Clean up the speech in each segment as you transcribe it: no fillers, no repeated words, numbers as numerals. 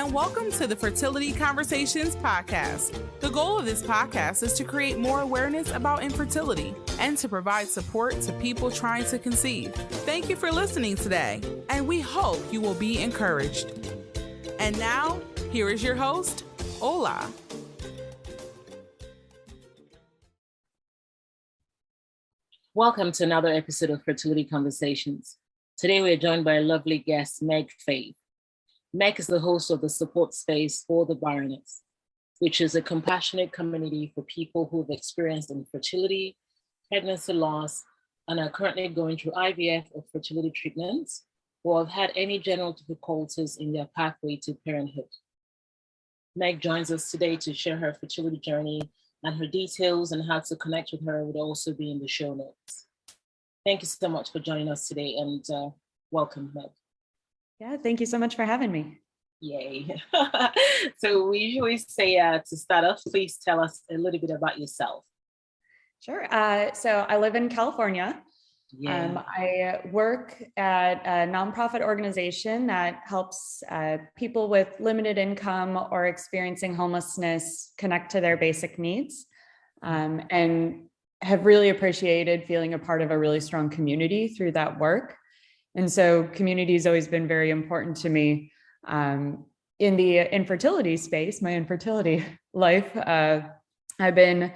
and welcome to the Fertility Conversations podcast. The goal of this podcast is to create more awareness about infertility and to provide support to people trying to conceive. Thank you for listening today, and we hope you will be encouraged. And now, here is your host, Ola. Welcome to another episode of Fertility Conversations. Today we are joined by a lovely guest, Meg Faith. Meg is the host of the support space for the Barrenness, which is a compassionate community for people who've experienced infertility, pregnancy loss, and are currently going through IVF or fertility treatments, or have had any general difficulties in their pathway to parenthood. Meg joins us today to share her fertility journey, and her details and how to connect with her would also be in the show notes. Thank you so much for joining us today, and welcome, Meg. Yeah, thank you so much for having me. Yay. So we usually say to start off, please tell us a little bit about yourself. Sure. So I live in California. Yeah. I work at a nonprofit organization that helps people with limited income or experiencing homelessness connect to their basic needs, and have really appreciated feeling a part of a really strong community through that work. And so community has always been very important to me. In the infertility space, my infertility life, my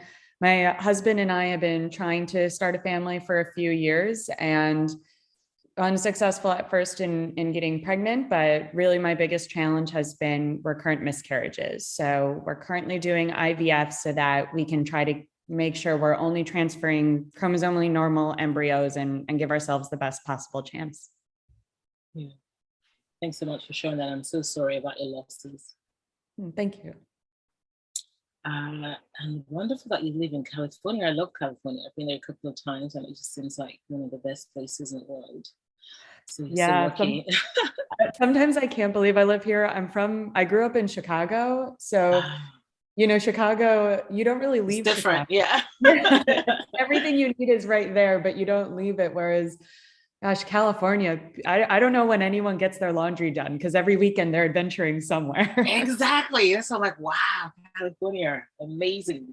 husband and I have been trying to start a family for a few years and unsuccessful at first in getting pregnant, but really my biggest challenge has been recurrent miscarriages. So we're currently doing IVF so that we can try to make sure we're only transferring chromosomally normal embryos and give ourselves the best possible chance. Yeah. Thanks so much for sharing that. I'm so sorry about your losses. Thank you. And wonderful that you live in California. I love California. I've been there a couple of times, and it just seems like one of the best places in the world. So yeah, so lucky. Sometimes I can't believe I live here. I grew up in Chicago, so Chicago, you don't really leave. It's different, Chicago. yeah. Everything you need is right there, but you don't leave it. Whereas, gosh, California, I don't know when anyone gets their laundry done because every weekend they're adventuring somewhere. Exactly. So I'm like, wow, California, amazing.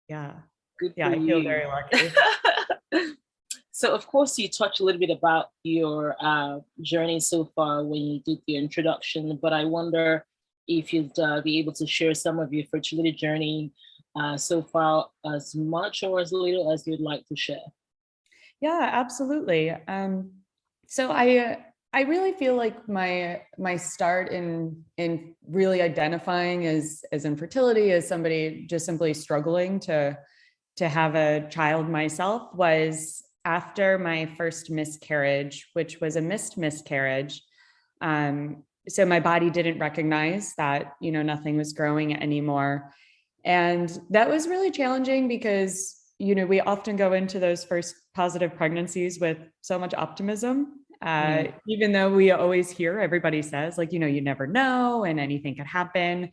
Yeah. Good. Yeah, I feel very lucky. So, of course, you touched a little bit about your journey so far when you did the introduction, but I wonder if you'd be able to share some of your fertility journey so far, as much or as little as you'd like to share. Yeah, absolutely. So I really feel like my start in really identifying as infertility, as somebody just simply struggling to have a child myself, was after my first miscarriage, which was a missed miscarriage. So my body didn't recognize that, nothing was growing anymore. And that was really challenging because, we often go into those first positive pregnancies with so much optimism, even though we always hear everybody says, like, you never know and anything could happen.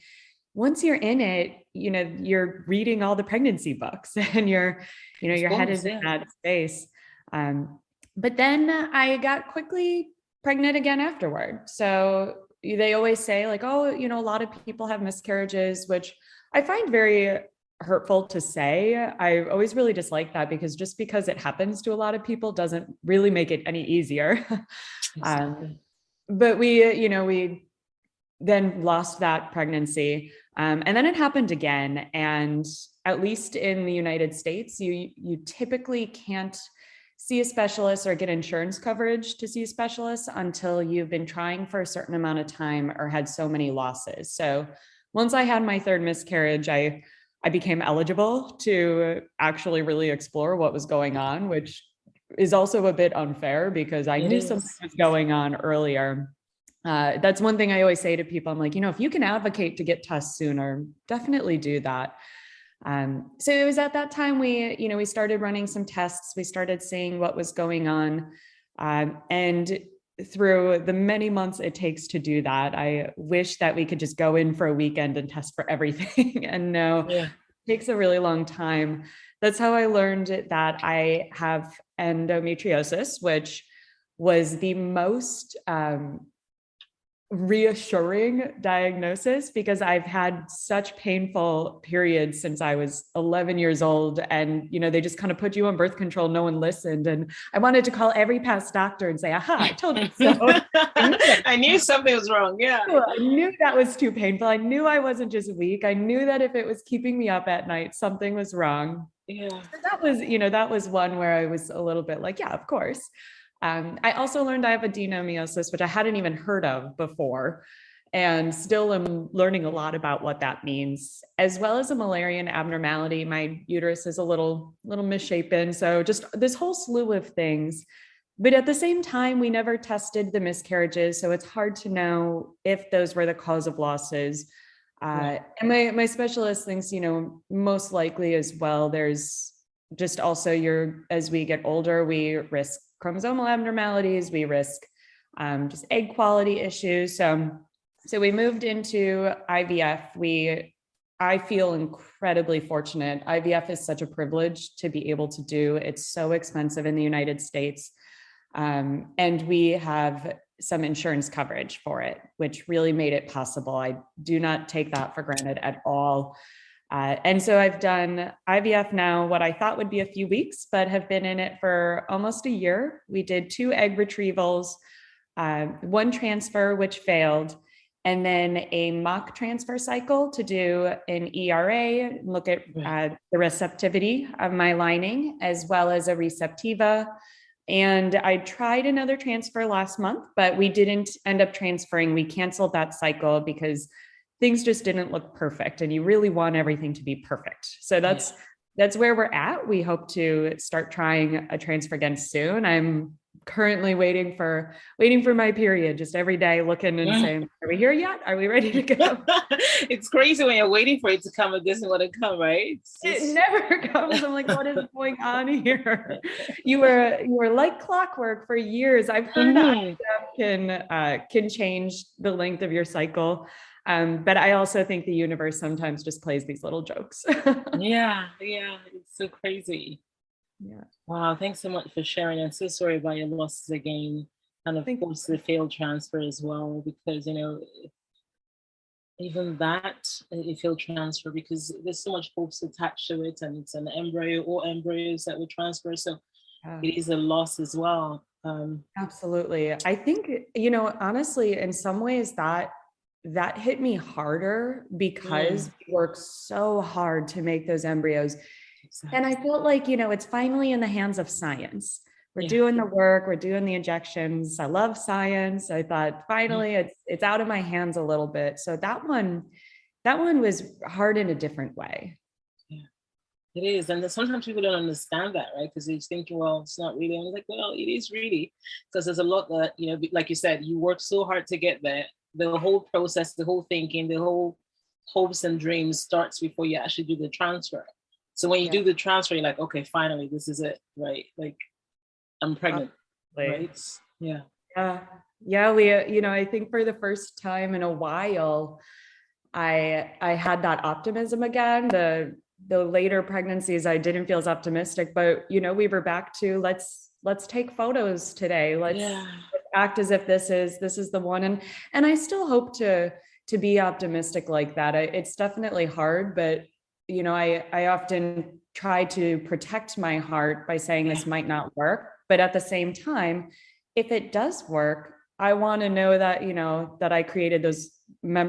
Once you're in it, you're reading all the pregnancy books and your head is in that space. But then I got quickly pregnant again afterward. So they always say like, oh, a lot of people have miscarriages, which I find very hurtful to say. I always really dislike that because just because it happens to a lot of people doesn't really make it any easier. Exactly. But we then lost that pregnancy. And then it happened again. And at least in the United States, you typically can't see a specialist or get insurance coverage to see a specialist until you've been trying for a certain amount of time or had so many losses. So once I had my third miscarriage, I became eligible to actually really explore what was going on, which is also a bit unfair because I knew something was going on earlier. That's one thing I always say to people. I'm like, if you can advocate to get tests sooner, definitely do that. So it was at that time we started running some tests. We started seeing what was going on. And through the many months it takes to do that, I wish that we could just go in for a weekend and test for everything. And no, it takes a really long time. That's how I learned that I have endometriosis, which was the most reassuring diagnosis, because I've had such painful periods since I was 11 years old, and they just kind of put you on birth control. No one listened, and I wanted to call every past doctor and say, "Aha, I told you so." I knew something was wrong. Yeah, I knew that was too painful. I knew I wasn't just weak. I knew that if it was keeping me up at night, something was wrong. Yeah, so that was one where I was a little bit like, yeah, of course. I also learned I have adenomyosis, which I hadn't even heard of before, and still am learning a lot about what that means, as well as a Müllerian abnormality. My uterus is a little misshapen. So just this whole slew of things. But at the same time, we never tested the miscarriages. So it's hard to know if those were the cause of losses. And my specialist thinks, most likely as well, there's just also as we get older, we risk chromosomal abnormalities, we risk just egg quality issues. So we moved into IVF. I feel incredibly fortunate. IVF is such a privilege to be able to do. It's so expensive in the United States. And we have some insurance coverage for it, which really made it possible. I do not take that for granted at all. And so I've done IVF now, what I thought would be a few weeks, but have been in it for almost a year. We did 2 egg retrievals, 1 transfer, which failed, and then a mock transfer cycle to do an ERA, look at the receptivity of my lining, as well as a receptiva. And I tried another transfer last month, but we didn't end up transferring. We canceled that cycle because things just didn't look perfect, and you really want everything to be perfect. So that's where we're at. We hope to start trying a transfer again soon. I'm currently waiting for my period, just every day looking and saying, are we here yet? Are we ready to go? It's crazy when you're waiting for it to come. It doesn't want to come, right? It never comes. I'm like, what is going on here? You were like clockwork for years. I've heard that can change the length of your cycle. But I also think the universe sometimes just plays these little jokes. Yeah, it's so crazy. Yeah. Wow, thanks so much for sharing. I'm so sorry about your losses again, and of course the failed transfer as well, because even that a failed transfer, because there's so much hopes attached to it, and it's an embryo or embryos that will transfer, so it is a loss as well. Absolutely. I think honestly, in some ways that hit me harder because we work so hard to make those embryos. Exactly. And I felt like, it's finally in the hands of science. We're doing the work, we're doing the injections. I love science. I thought finally it's out of my hands a little bit. So that one was hard in a different way. Yeah, it is. And sometimes people don't understand that, right? Because they're thinking, well, it's not really. I'm like, well, it is really, because there's a lot that, like you said, you work so hard to get there. The whole process, the whole thinking, the whole hopes and dreams starts before you actually do the transfer. So when you do the transfer, you're like, okay, finally, this is it, right? Like, I'm pregnant, right? Yeah. We, I think for the first time in a while, I had that optimism again. The later pregnancies, I didn't feel as optimistic, but we were back to let's take photos today. Let's act as if this is the one. And I still hope to be optimistic like that. It's definitely hard, but I often try to protect my heart by saying this might not work. But at the same time, if it does work, I want to know that, that I created those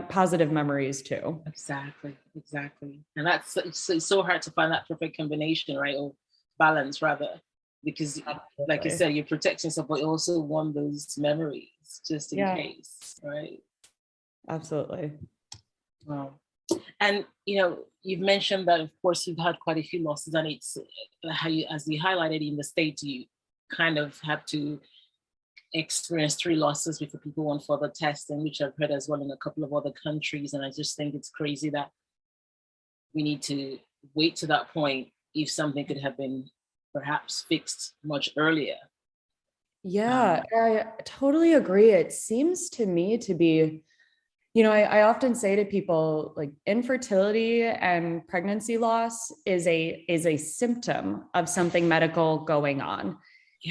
positive memories too. Exactly. And that's it's so hard to find that perfect combination, right? Or balance rather, because like you said, you're protecting yourself, but you also want those memories just in case, right? Absolutely. Wow. And you've mentioned that of course you've had quite a few losses, and it's how you, as you highlighted in the States, you kind of had to experience 3 losses before people want further testing, which I've heard as well in a couple of other countries. And I just think it's crazy that we need to wait to that point if something could have been perhaps fixed much earlier. Yeah, I totally agree. It seems to me to be, I often say to people, like, infertility and pregnancy loss is a symptom of something medical going on.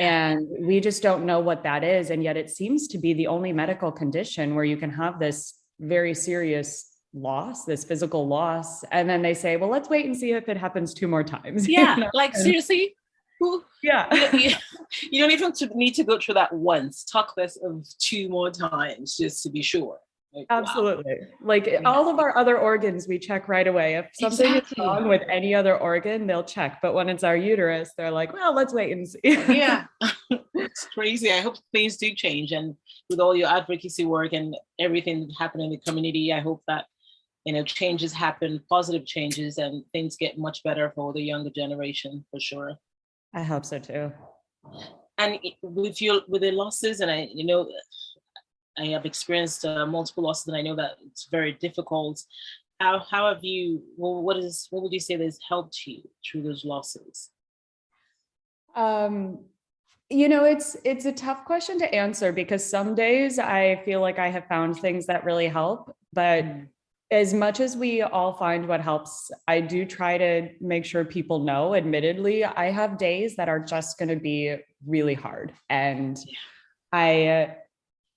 And we just don't know what that is. And yet it seems to be the only medical condition where you can have this very serious loss, this physical loss. And then they say, well, let's wait and see if it happens 2 more times. Yeah, like seriously? Yeah. You don't even need to go through that once. Talk less of 2 more times just to be sure. Like, absolutely. Wow. Like all of our other organs, we check right away. If something is wrong with any other organ, they'll check. But when it's our uterus, they're like, well, let's wait and see. Yeah, it's crazy. I hope things do change. And with all your advocacy work and everything happening in the community, I hope that, changes happen, positive changes, and things get much better for the younger generation, for sure. I hope so too. And with the losses, and I have experienced multiple losses, and I know that it's very difficult. How have you? Well, what would you say has helped you through those losses? It's a tough question to answer because some days I feel like I have found things that really help, but as much as we all find what helps, I do try to make sure people know, admittedly, I have days that are just going to be really hard. And I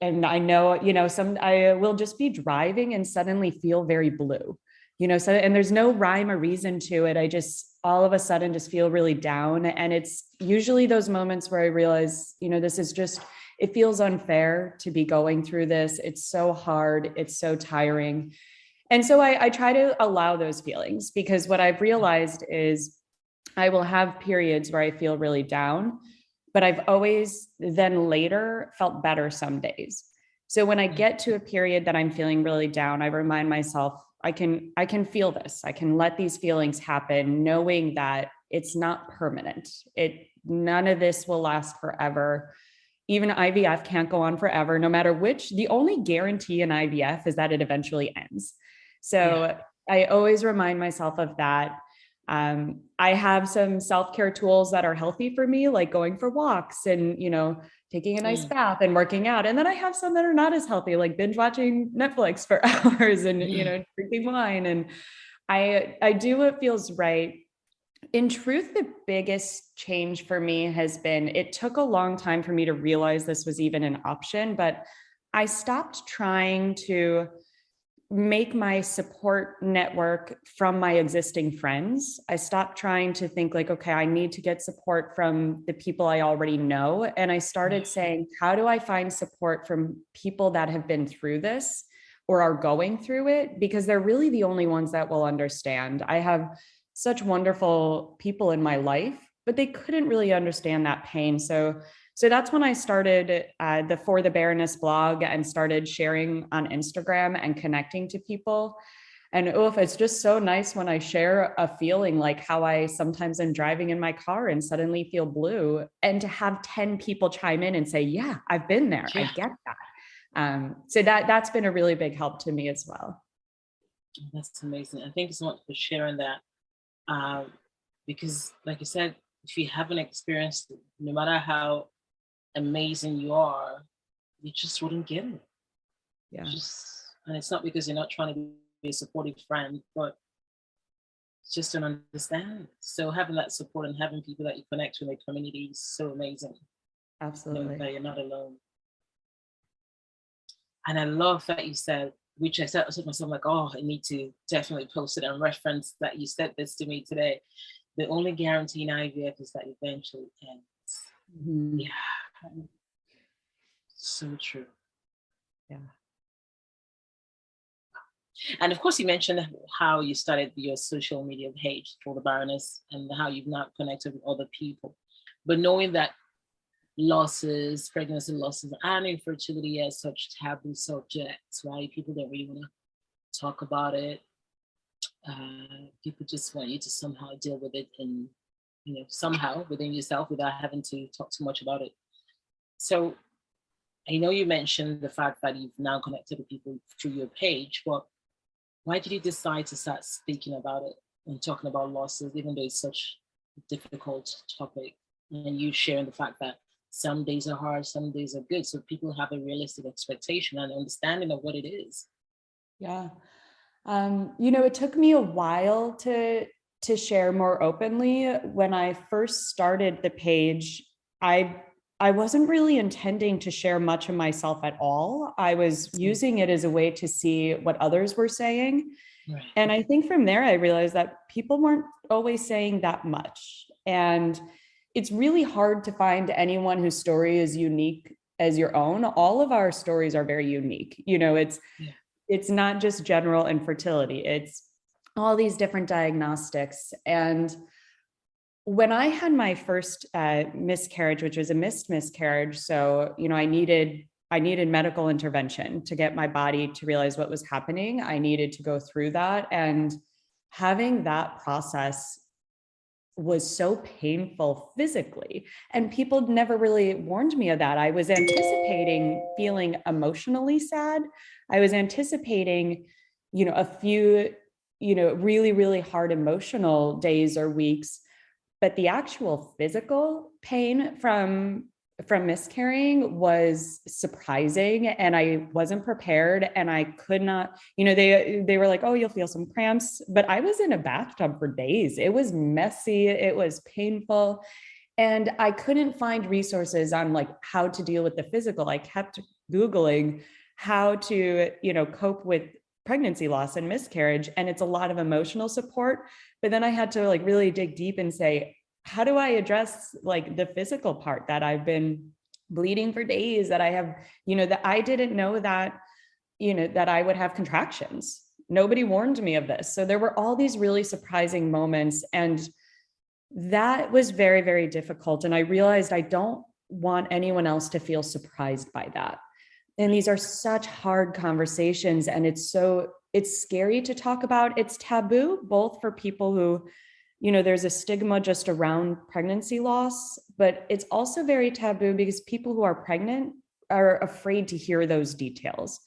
know, I will just be driving and suddenly feel very blue, and there's no rhyme or reason to it. I just all of a sudden just feel really down. And it's usually those moments where I realize, this is just, it feels unfair to be going through this. It's so hard. It's so tiring. And so I try to allow those feelings, because what I've realized is I will have periods where I feel really down, but I've always then later felt better some days. So when I get to a period that I'm feeling really down, I remind myself, I can feel this. I can let these feelings happen, knowing that it's not permanent. None of this will last forever. Even IVF can't go on forever, no matter which. The only guarantee in IVF is that it eventually ends. So I always remind myself of that. I have some self-care tools that are healthy for me, like going for walks and, taking a nice bath and working out. And then I have some that are not as healthy, like binge watching Netflix for hours and, drinking wine. And I do what feels right. In truth, the biggest change for me has been, it took a long time for me to realize this was even an option, but I stopped trying to make my support network from my existing friends. I stopped trying to think like, okay, I need to get support from the people I already know. And I started saying, how do I find support from people that have been through this or are going through it? Because they're really the only ones that will understand. I have such wonderful people in my life, but they couldn't really understand that pain. So that's when I started the For the Barrenness blog and started sharing on Instagram and connecting to people. And it's just so nice when I share a feeling, like how I sometimes am driving in my car and suddenly feel blue, and to have 10 people chime in and say, yeah, I've been there. I get that. So that's been a really big help to me as well. That's amazing. And thank you so much for sharing that. Because like you said, if you haven't experienced it, no matter how amazing you are, you just wouldn't get it. Yeah. And it's not because you're not trying to be a supportive friend, but it's just an understanding. So having that support and having people that you connect with in the community is so amazing. Absolutely. That you're not alone. And I love that you said, which I said to myself, like, I need to definitely post it and reference that you said this to me today. The only guarantee in IVF is that it eventually ends. Mm-hmm. Yeah. So true. Yeah. And of course, you mentioned how you started your social media page for the Barrenness and how you've now connected with other people. But knowing that losses, pregnancy losses, and infertility as such taboo subjects, right? People don't really want to talk about it. People just want you to somehow deal with it in, somehow within yourself without having to talk too much about it. So I know you mentioned the fact that you've now connected with people through your page, but why did you decide to start speaking about it and talking about losses, even though it's such a difficult topic? And you sharing the fact that some days are hard, some days are good, so people have a realistic expectation and understanding of what it is. Yeah. It took me a while to share more openly. When I first started the page, I wasn't really intending to share much of myself at all. I was using it as a way to see what others were saying. Right. And I think from there, I realized that people weren't always saying that much. And it's really hard to find anyone whose story is unique as your own. All of our stories are very unique. It's not just general infertility. It's all these different diagnostics. And when I had my first miscarriage, which was a missed miscarriage, so I needed medical intervention to get my body to realize what was happening. I needed to go through that, and having that process was so painful physically, and people never really warned me of that. I was anticipating feeling emotionally sad. I was anticipating, a few, really, really hard emotional days or weeks. But the actual physical pain from miscarrying was surprising, and I wasn't prepared, and I could not, they were like, oh, you'll feel some cramps, but I was in a bathtub for days. It was messy. It was painful. And I couldn't find resources on like how to deal with the physical. I kept Googling how to, cope with pregnancy loss and miscarriage. And it's a lot of emotional support. But then I had to like really dig deep and say, how do I address like the physical part, that I've been bleeding for days, that I have, that I didn't know that, that I would have contractions. Nobody warned me of this. So there were all these really surprising moments, and that was very, very difficult. And I realized I don't want anyone else to feel surprised by that. And these are such hard conversations, and it's scary to talk about. It's taboo, both for people who, there's a stigma just around pregnancy loss, but it's also very taboo because people who are pregnant are afraid to hear those details.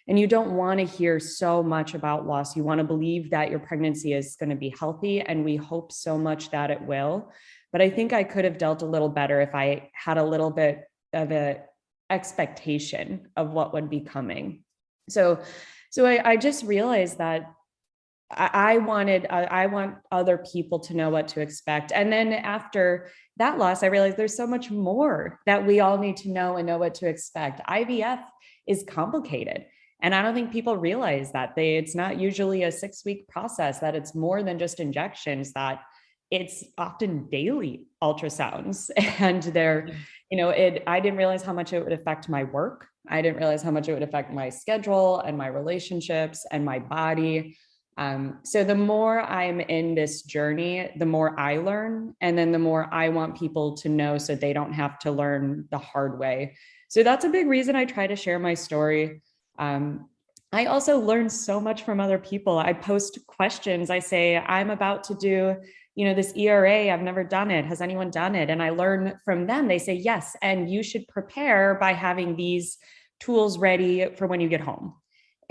And you don't want to hear so much about loss. You want to believe that your pregnancy is going to be healthy, and we hope so much that it will. But I think I could have dealt a little better if I had a little bit of a expectation of what would be coming. So I just realized that I want other people to know what to expect. And then after that loss, I realized there's so much more that we all need to know and know what to expect. IVF is complicated. And I don't think people realize that it's not usually a 6-week process, that it's more than just injections, that it's often daily ultrasounds. And I didn't realize how much it would affect my work. I didn't realize how much it would affect my schedule and my relationships and my body. So the more I'm in this journey, the more I learn, and then the more I want people to know so they don't have to learn the hard way. So that's a big reason I try to share my story. I also learn so much from other people. I post questions. I say, I'm about to do, this ERA. I've never done it. Has anyone done it? And I learn from them. They say, yes, and you should prepare by having these tools ready for when you get home.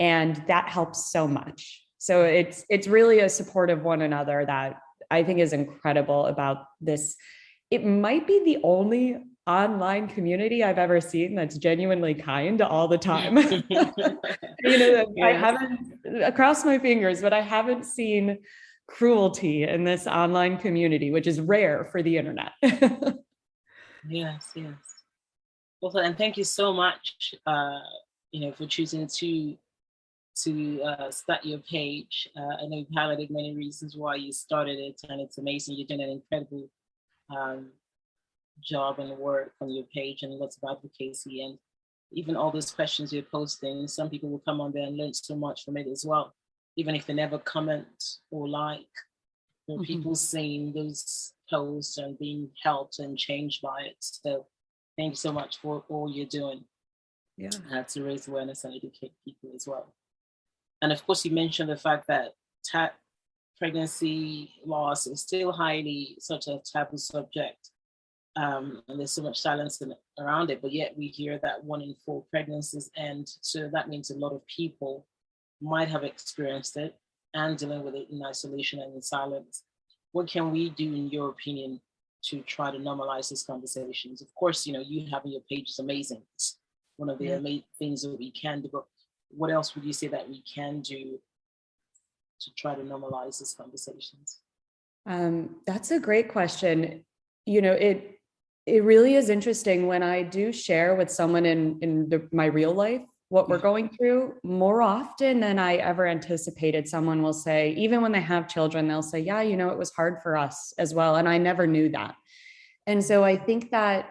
And that helps so much. So it's really a support of one another that I think is incredible about this. It might be the only online community I've ever seen that's genuinely kind all the time. Yes. I haven't, across my fingers, but I haven't seen cruelty in this online community, which is rare for the internet. Yes. Well, and thank you so much, for choosing to start your page. I know you've highlighted many reasons why you started it, and it's amazing. You're doing an incredible job and work on your page, and lots of advocacy, and even all those questions you're posting. Some people will come on there and learn so much from it as well, even if they never comment or like. There are people seeing those posts and being helped and changed by it. So thank you so much for all you're doing. Yeah, to raise awareness and educate people as well. And of course, you mentioned the fact that pregnancy loss is still highly such a taboo subject. And there's so much silence around it, but yet we hear that 1 in 4 pregnancies end. So that means a lot of people might have experienced it and dealing with it in isolation and in silence. What can we do, in your opinion, to try to normalize these conversations? Of course, you having your page is amazing. It's one of the amazing things that we can do, but what else would you say that we can do to try to normalize these conversations? That's a great question. It really is interesting when I do share with someone my real life what we're going through. More often than I ever anticipated, someone will say, even when they have children, they'll say, yeah, it was hard for us as well. And I never knew that. And so I think that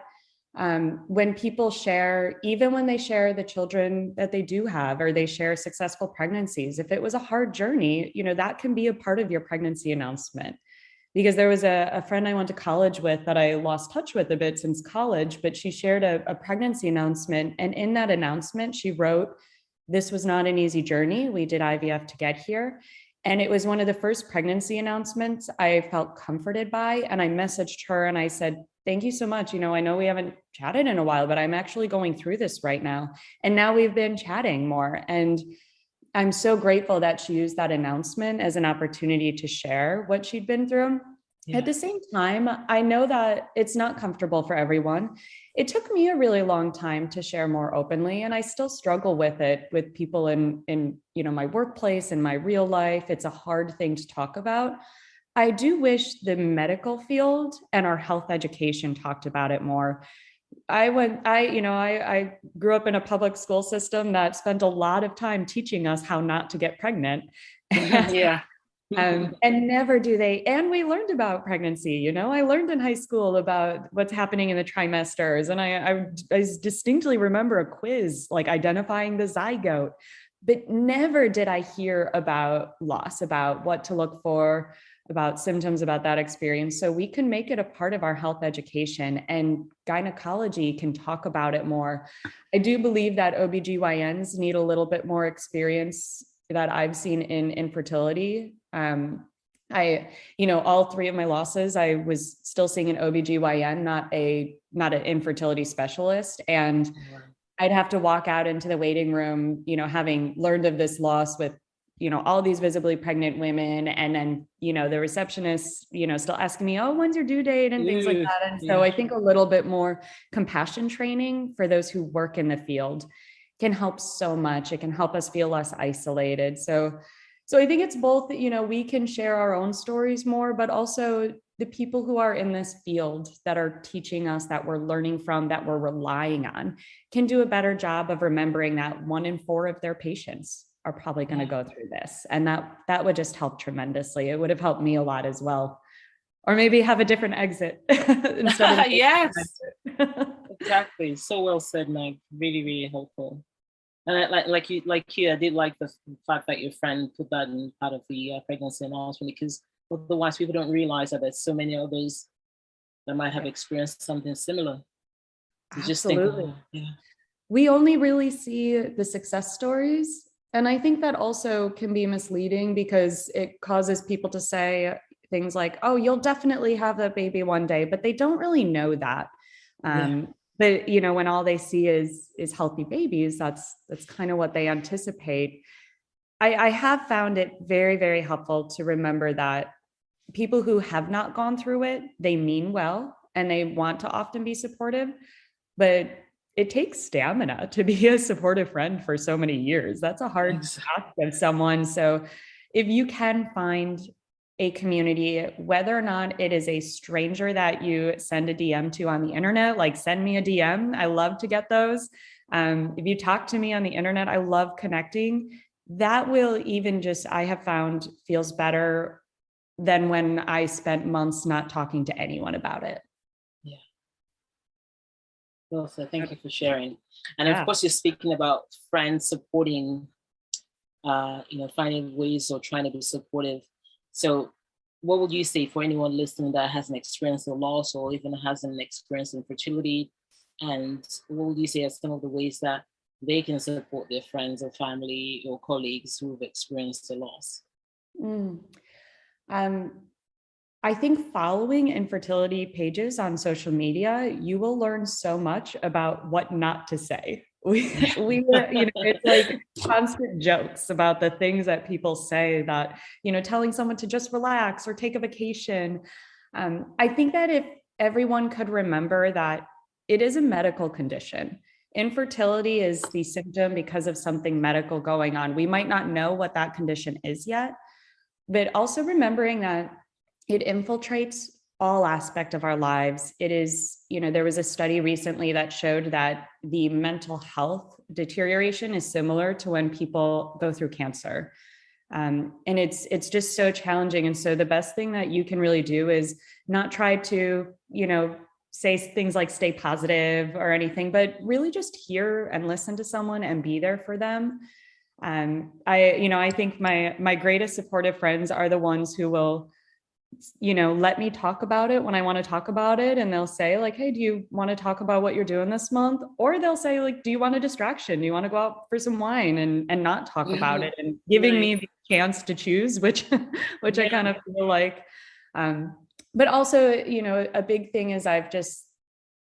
when people share, even when they share the children that they do have, or they share successful pregnancies, if it was a hard journey, that can be a part of your pregnancy announcement. Because there was a friend I went to college with that I lost touch with a bit since college, but she shared a pregnancy announcement. And in that announcement, she wrote, "This was not an easy journey. We did IVF to get here." And it was one of the first pregnancy announcements I felt comforted by. And I messaged her and I said, "Thank you so much. I know we haven't chatted in a while, but I'm actually going through this right now." And now we've been chatting more. And I'm so grateful that she used that announcement as an opportunity to share what she'd been through. Yeah. At the same time, I know that it's not comfortable for everyone. It took me a really long time to share more openly, and I still struggle with it with people in my workplace and my real life. It's a hard thing to talk about. I do wish the medical field and our health education talked about it more. I grew up in a public school system that spent a lot of time teaching us how not to get pregnant. Yeah. And never do they. And we learned about pregnancy. I learned in high school about what's happening in the trimesters. And I distinctly remember a quiz, like identifying the zygote, but never did I hear about loss, about what to look for, about symptoms, about that experience. So we can make it a part of our health education, and gynecology can talk about it more. I do believe that OBGYNs need a little bit more experience that I've seen in infertility. All three of my losses, I was still seeing an OBGYN, not an infertility specialist. And I'd have to walk out into the waiting room, having learned of this loss with all these visibly pregnant women. And then, the receptionist, still asking me, "Oh, when's your due date?" and things like that. And so I think a little bit more compassion training for those who work in the field can help so much. It can help us feel less isolated. So I think it's both that, we can share our own stories more, but also the people who are in this field that are teaching us, that we're learning from, that we're relying on, can do a better job of remembering that 1 in 4 of their patients are probably going to go through this. And that would just help tremendously. It would have helped me a lot as well. Or maybe have a different exit instead of yes. Exactly. So well said, Meg. Really, really helpful. And like you, I did like the fact that your friend put that in part of the pregnancy announcement, because otherwise people don't realize that there's so many others that might have experienced something similar. You just think, Absolutely. We only really see the success stories. And I think that also can be misleading, because it causes people to say things like, "Oh, you'll definitely have a baby one day," but they don't really know that. But when all they see is healthy babies, that's kind of what they anticipate. I have found it very, very helpful to remember that people who have not gone through it, they mean well and they want to often be supportive, but it takes stamina to be a supportive friend for so many years. That's a hard task of someone. So if you can find a community, whether or not it is a stranger that you send a DM to on the internet, like send me a DM. I love to get those. If you talk to me on the internet, I love connecting. That will even I have found, feels better than when I spent months not talking to anyone about it. Yeah. Well, so thank you for sharing. And of course, you're speaking about friends supporting, finding ways or trying to be supportive. So what would you say for anyone listening that hasn't experienced a loss or even hasn't experienced infertility? And what would you say are some of the ways that they can support their friends or family or colleagues who've experienced a loss? I think following infertility pages on social media, you will learn so much about what not to say. It's like constant jokes about the things that people say, that, telling someone to just relax or take a vacation. I think that if everyone could remember that it is a medical condition, infertility is the symptom because of something medical going on. We might not know what that condition is yet, but also remembering that it infiltrates all aspect of our lives. It is, there was a study recently that showed that the mental health deterioration is similar to when people go through cancer. And it's just so challenging. And so the best thing that you can really do is not try to, say things like stay positive or anything, but really just hear and listen to someone and be there for them. I think my greatest supportive friends are the ones who will, let me talk about it when I want to talk about it. And they'll say like, hey, do you want to talk about what you're doing this month? Or they'll say like, do you want a distraction? Do you want to go out for some wine and not talk about it, and giving me the chance to choose, which I kind of feel like, but also, a big thing is I've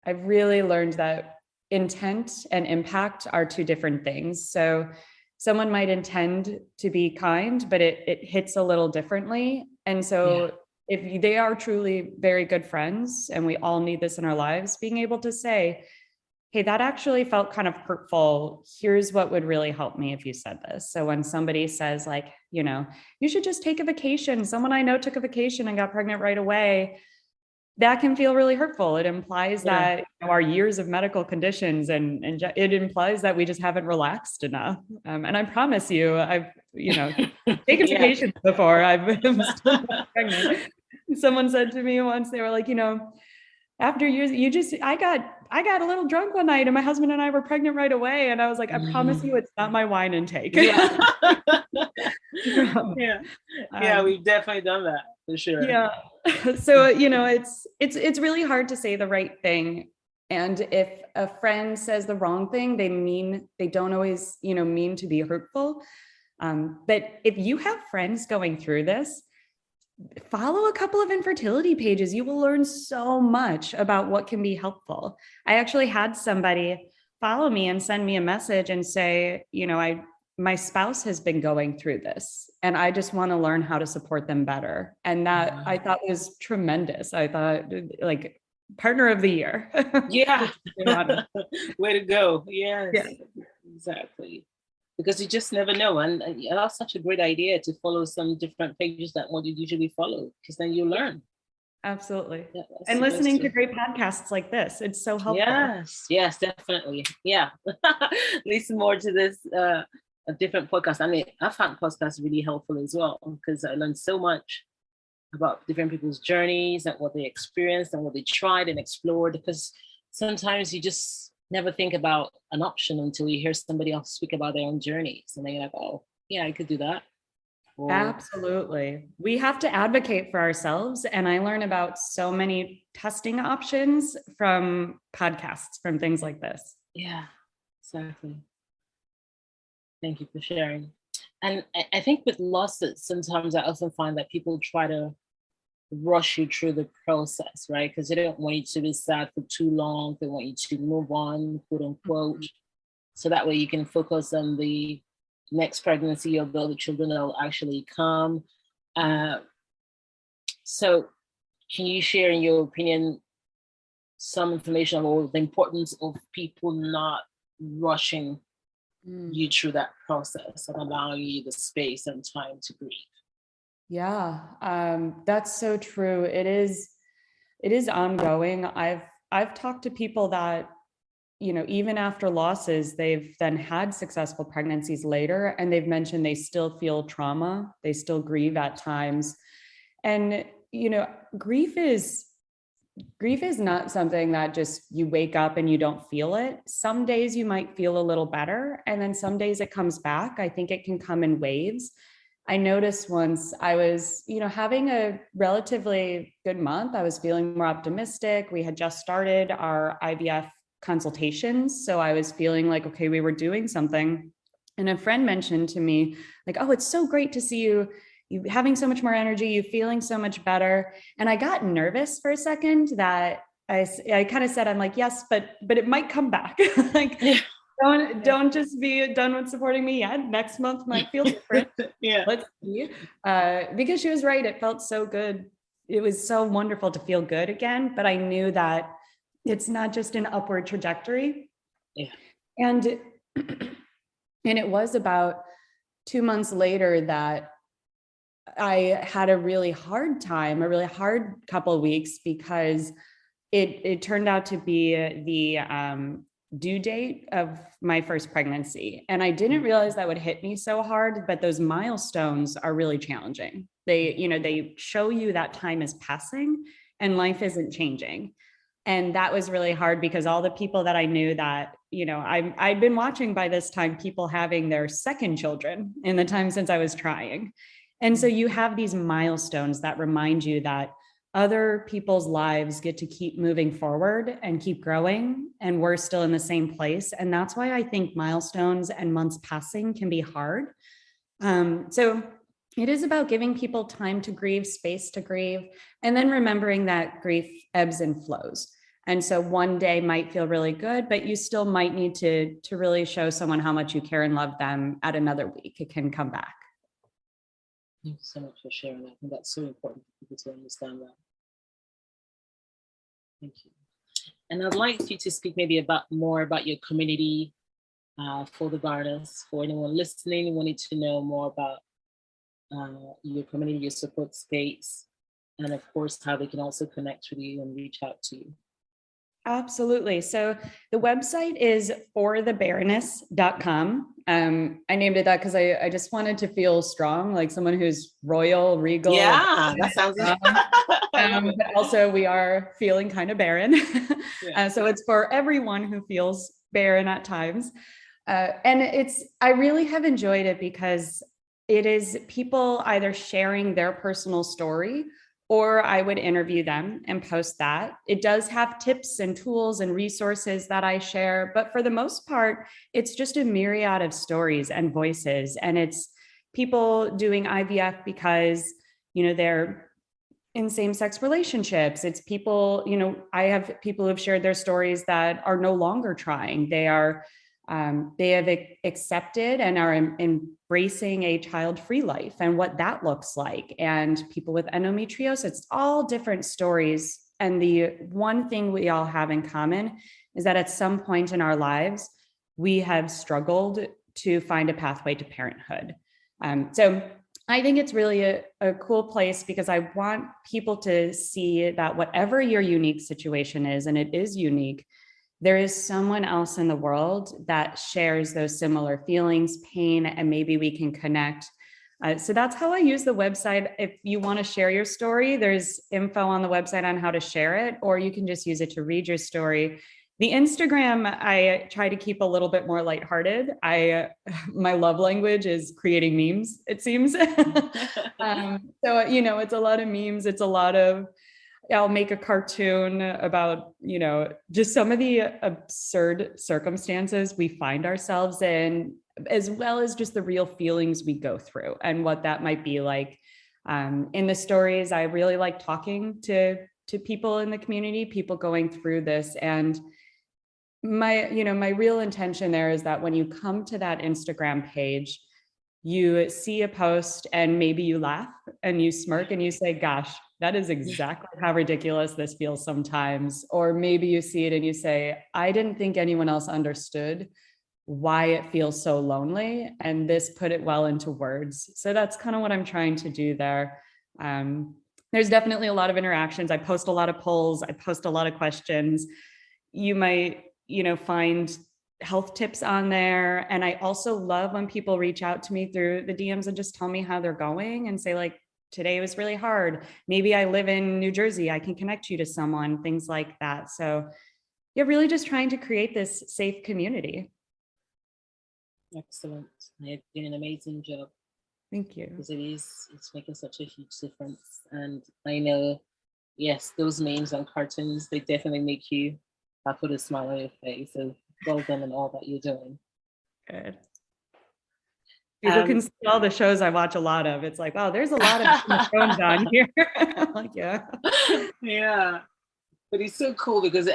really learned that intent and impact are two different things. So someone might intend to be kind, but it hits a little differently. And so if they are truly very good friends, and we all need this in our lives, being able to say, hey, that actually felt kind of hurtful. Here's what would really help me if you said this. So when somebody says like, you should just take a vacation. Someone I know took a vacation and got pregnant right away. That can feel really hurtful. It implies that our years of medical conditions and it implies that we just haven't relaxed enough. And I promise you, I've, taken vacations before. I'm still pregnant. Someone said to me once, they were like, after years, I got a little drunk one night and my husband and I were pregnant right away. And I was like, I promise you, it's not my wine intake. Yeah. We've definitely done that for sure. Yeah. So, it's really hard to say the right thing. And if a friend says the wrong thing, they don't always, mean to be hurtful. But if you have friends going through this, follow a couple of infertility pages. You will learn so much about what can be helpful. I actually had somebody follow me and send me a message and say, my spouse has been going through this and I just want to learn how to support them better. And that I thought was tremendous. I thought like partner of the year. Yeah. Way to go. Yes, exactly. Because you just never know. And that's such a great idea to follow some different pages than what you usually follow, because then you learn. Absolutely. Yeah, and listening to great podcasts like this, it's so helpful. Yes, definitely. Yeah. Listen more to this a different podcast. I mean, I found podcasts really helpful as well, because I learned so much about different people's journeys and what they experienced and what they tried and explored, because sometimes you just never think about an option until you hear somebody else speak about their own journeys. And then you're like, oh, yeah, I could do that. Absolutely. We have to advocate for ourselves. And I learn about so many testing options from podcasts, from things like this. Yeah, exactly. Thank you for sharing. And I think with losses, sometimes I often find that people try to rush you through the process, right? Because they don't want you to be sad for too long. They want you to move on, quote unquote. Mm-hmm. So that way you can focus on the next pregnancy or the other children that will actually come. So can you share, in your opinion, some information about the importance of people not rushing you through that process and allowing you the space and time to grieve? Yeah, that's so true. It is ongoing. I've talked to people that, even after losses, they've then had successful pregnancies later, and they've mentioned they still feel trauma. They still grieve at times. And, grief is not something that just you wake up and you don't feel it. Some days you might feel a little better, and then some days it comes back. I think it can come in waves. I noticed once I was, having a relatively good month. I was feeling more optimistic. We had just started our IVF consultations. So I was feeling like, okay, we were doing something. And a friend mentioned to me, like, oh, it's so great to see you having so much more energy, you feeling so much better. And I got nervous for a second that I kind of said, I'm like, yes, but it might come back. Like, don't just be done with supporting me yet. Next month might feel different. Let's see. Because she was right. It felt so good. It was so wonderful to feel good again. But I knew that it's not just an upward trajectory. Yeah. And it was about 2 months later that I had a really hard time, a really hard couple of weeks, because it turned out to be the due date of my first pregnancy. And I didn't realize that would hit me so hard, but those milestones are really challenging. They show you that time is passing and life isn't changing. And that was really hard, because all the people that I knew that, I'd been watching by this time people having their second children in the time since I was trying. And so you have these milestones that remind you that other people's lives get to keep moving forward and keep growing, and we're still in the same place. And that's why I think milestones and months passing can be hard. So it is about giving people time to grieve, space to grieve, and then remembering that grief ebbs and flows. And so one day might feel really good, but you still might need to really show someone how much you care and love them at another week. It can come back. Thank you so much for sharing that. I think that's so important for people to understand that. Thank you. And I'd like you to speak maybe more about your community for the Barrenness. For anyone listening, wanting to know more about your community, your support space, and of course, how they can also connect with you and reach out to you. Absolutely. So the website is forthebarrenness.com. I named it that because I just wanted to feel strong, like someone who's royal, regal. Yeah, that sounds but also we are feeling kind of barren. Yeah. So it's for everyone who feels barren at times. And I really have enjoyed it because it is people either sharing their personal story, or I would interview them and post that. It does have tips and tools and resources that I share, but for the most part, it's just a myriad of stories and voices. And it's people doing IVF because, they're in same-sex relationships. It's people, I have people who've shared their stories that are no longer trying. They have accepted and are embracing a child-free life and what that looks like. And people with endometriosis, it's all different stories. And the one thing we all have in common is that at some point in our lives, we have struggled to find a pathway to parenthood. So I think it's really a cool place, because I want people to see that whatever your unique situation is, and it is unique, there is someone else in the world that shares those similar feelings, pain, and maybe we can connect. So that's how I use the website. If you want to share your story, there's info on the website on how to share it, or you can just use it to read your story. The Instagram, I try to keep a little bit more lighthearted. My love language is creating memes, it seems. So, it's a lot of memes. It's a lot of, I'll make a cartoon about, just some of the absurd circumstances we find ourselves in, as well as just the real feelings we go through and what that might be like. In the stories, I really like talking to people in the community, people going through this. And my real intention there is that when you come to that Instagram page, you see a post and maybe you laugh and you smirk and you say, gosh, that is exactly how ridiculous this feels sometimes. Or maybe you see it and you say, I didn't think anyone else understood why it feels so lonely. And this put it well into words. So that's kind of what I'm trying to do there. There's definitely a lot of interactions. I post a lot of polls. I post a lot of questions. You might, find health tips on there. And I also love when people reach out to me through the DMs and just tell me how they're going and say, like, today was really hard. Maybe I live in New Jersey. I can connect you to someone, things like that. So you're really just trying to create this safe community. Excellent. You're doing an amazing job. Thank you. Because it's making such a huge difference. And I know, yes, those memes and cartoons, they definitely make you put a smile on your face. So well done on all that you're doing. Good. People can see all the shows I watch a lot of. It's like, wow, there's a lot of shows on here. Like, yeah. Yeah. But it's so cool because,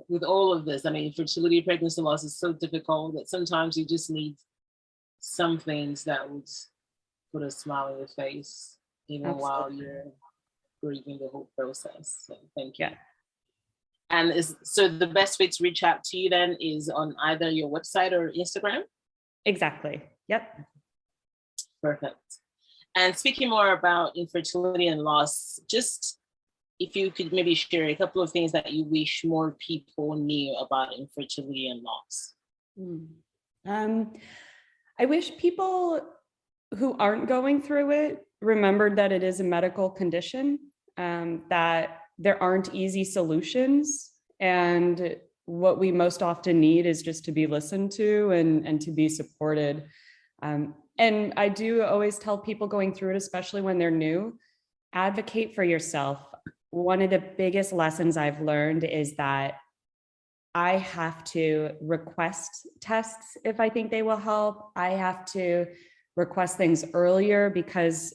with all of this, fertility, pregnancy loss is so difficult that sometimes you just need some things that would put a smile on your face, even Absolutely. While you're grieving the whole process. So thank you. Yeah. And so the best way to reach out to you then is on either your website or Instagram? Exactly. Yep. Perfect. And speaking more about infertility and loss, just if you could maybe share a couple of things that you wish more people knew about infertility and loss. I wish people who aren't going through it remembered that it is a medical condition, that there aren't easy solutions. And what we most often need is just to be listened to and to be supported. And I do always tell people going through it, especially when they're new, advocate for yourself. One of the biggest lessons I've learned is that I have to request tests if I think they will help. I have to request things earlier because,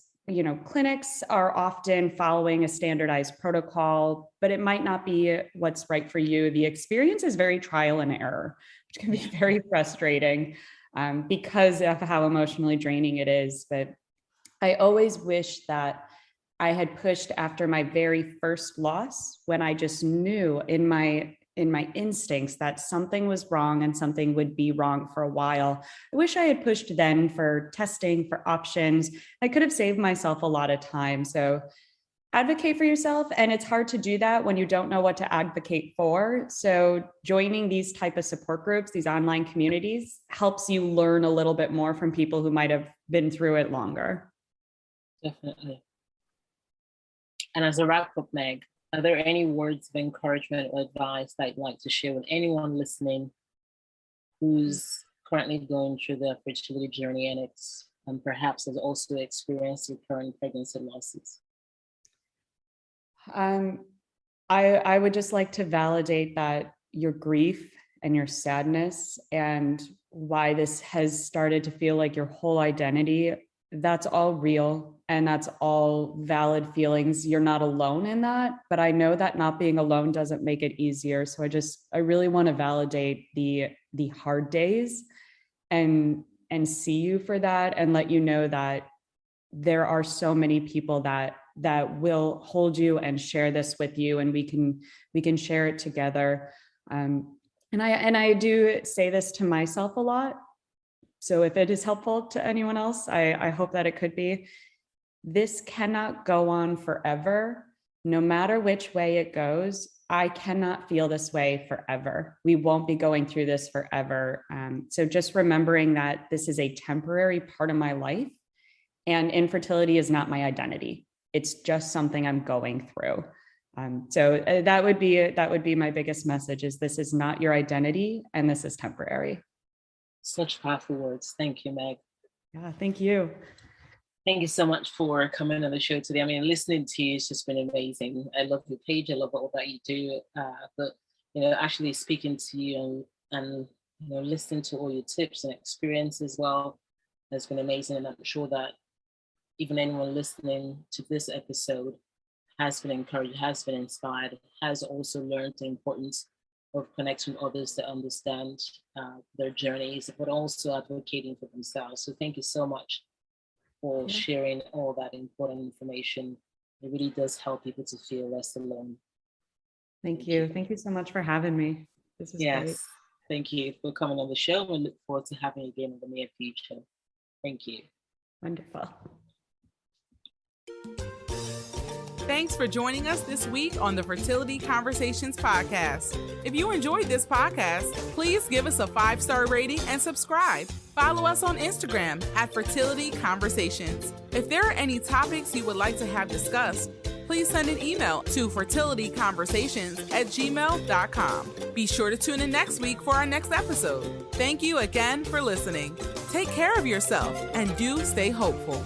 clinics are often following a standardized protocol, but it might not be what's right for you. The experience is very trial and error, which can be very frustrating because of how emotionally draining it is. But I always wish that I had pushed after my very first loss, when I just knew in my instincts that something was wrong and something would be wrong for a while. I wish I had pushed then for testing, for options. I could have saved myself a lot of time. So advocate for yourself. And it's hard to do that when you don't know what to advocate for. So joining these type of support groups, these online communities, helps you learn a little bit more from people who might have been through it longer. Definitely. And as a wrap-up, Meg, are there any words of encouragement or advice that you'd like to share with anyone listening who's currently going through their fertility journey and perhaps has also experienced recurrent pregnancy losses? I would just like to validate that your grief and your sadness and why this has started to feel like your whole identity, that's all real and that's all valid feelings. You're not alone in that, but I know that not being alone doesn't make it easier. So I really want to validate the hard days and see you for that and let you know that there are so many people that will hold you and share this with you, and we can share it together. And I do say this to myself a lot. So if it is helpful to anyone else, I hope that it could be. This cannot go on forever. No matter which way it goes, I cannot feel this way forever. We won't be going through this forever. So just remembering that this is a temporary part of my life, and infertility is not my identity. It's just something I'm going through. So that would be my biggest message: is this is not your identity, and this is temporary. Such powerful words. Thank you, Meg. Yeah, thank you. Thank you so much for coming on the show today. I mean, listening to you has just been amazing. I love your page. I love all that you do. But actually speaking to you and listening to all your tips and experience as well has been amazing. And I'm sure that even anyone listening to this episode has been encouraged, has been inspired, has also learned the importance of connecting with others to understand their journeys, but also advocating for themselves. So thank you so much for sharing all that important information. It really does help people to feel less alone. Thank you. Thank you so much for having me. This is great. Thank you for coming on the show. We look forward to having you again in the near future. Thank you. Wonderful. Thanks for joining us this week on the Fertility Conversations podcast. If you enjoyed this podcast, please give us a 5-star rating and subscribe. Follow us on Instagram at Fertility Conversations. If there are any topics you would like to have discussed, please send an email to fertilityconversations@gmail.com. Be sure to tune in next week for our next episode. Thank you again for listening. Take care of yourself and do stay hopeful.